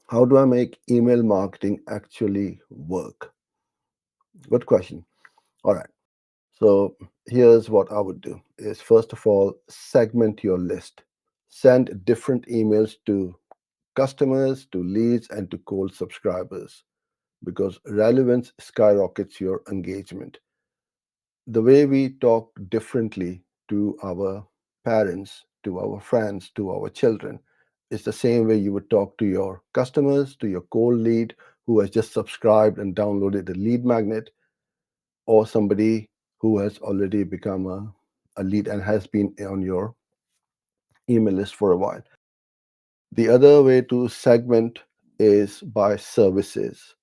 How do I make email marketing actually work? Good question. All right. So here's what I would do is first of all, segment your list. Send different emails to customers, to leads, and to cold subscribers because relevance skyrockets your engagement. The way we talk differently to our parents, to our friends, to our children is the same way you would talk to your customers, to your cold lead who has just subscribed and downloaded the lead magnet, or somebody who has already become a lead and has been on your email list for a while. The other way to segment is by services.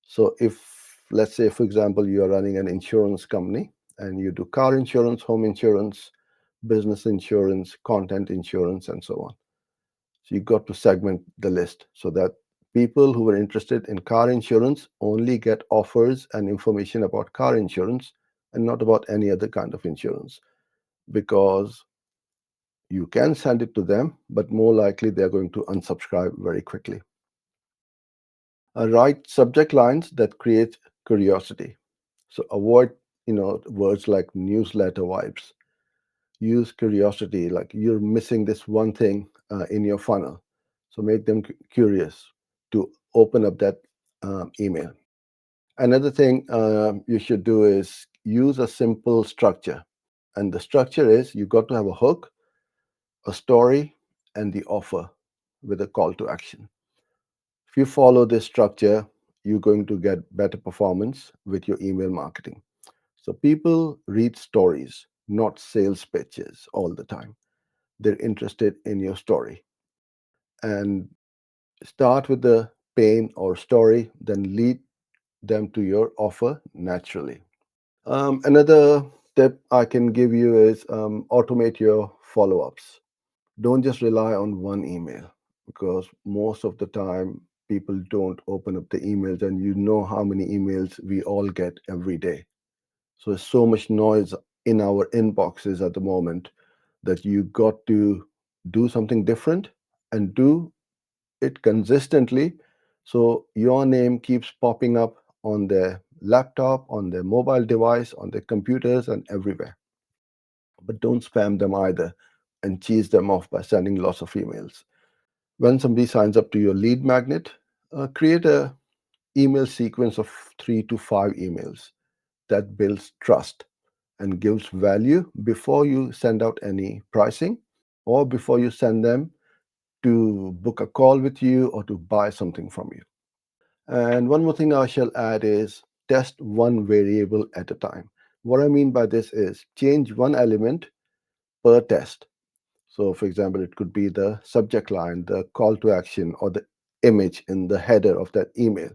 So if, let's say, for example, you are running an insurance company and you do car insurance, home insurance, business insurance, content insurance, and so on. So you got to segment the list so that people who are interested in car insurance only get offers and information about car insurance and not about any other kind of insurance, because you can send it to them, but more likely they're going to unsubscribe very quickly. Write subject lines that create curiosity. So avoid, words like newsletter vibes. Use curiosity, like you're missing this one thing in your funnel. So make them curious to open up that email. Another thing you should do is use a simple structure. And the structure is you got to have a hook, a story, and the offer with a call to action. If you follow this structure, you're going to get better performance with your email marketing. So people read stories, not sales pitches all the time. They're interested in your story. And start with the pain or story, then lead them to your offer naturally. Another tip I can give you is automate your follow ups. Don't just rely on one email, because most of the time people don't open up the emails, and you know how many emails we all get every day. So there's so much noise in our inboxes at the moment that you got to do something different and do it consistently so your name keeps popping up on their laptop, on their mobile device, on their computers, and everywhere. But don't spam them either and cheese them off by sending lots of emails. When somebody signs up to your lead magnet, create a email sequence of 3 to 5 emails that builds trust and gives value before you send out any pricing or before you send them to book a call with you or to buy something from you. And one more thing I shall add is test one variable at a time. What I mean by this is change one element per test. So, for example, it could be the subject line, the call to action, or the image in the header of that email.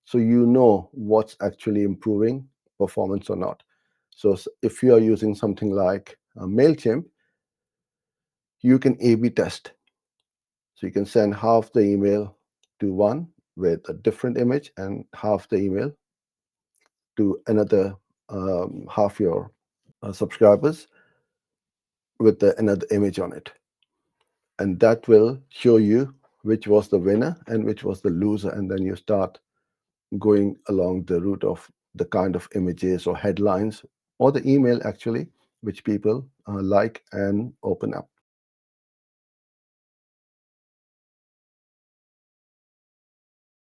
So, you know what's actually improving performance or not. So, if you are using something like Mailchimp, you can A B test. So, you can send half the email to one with a different image and half the email to another half your subscribers with another image on it. And that will show you which was the winner and which was the loser. And then you start going along the route of the kind of images or headlines or the email actually, which people like and open up.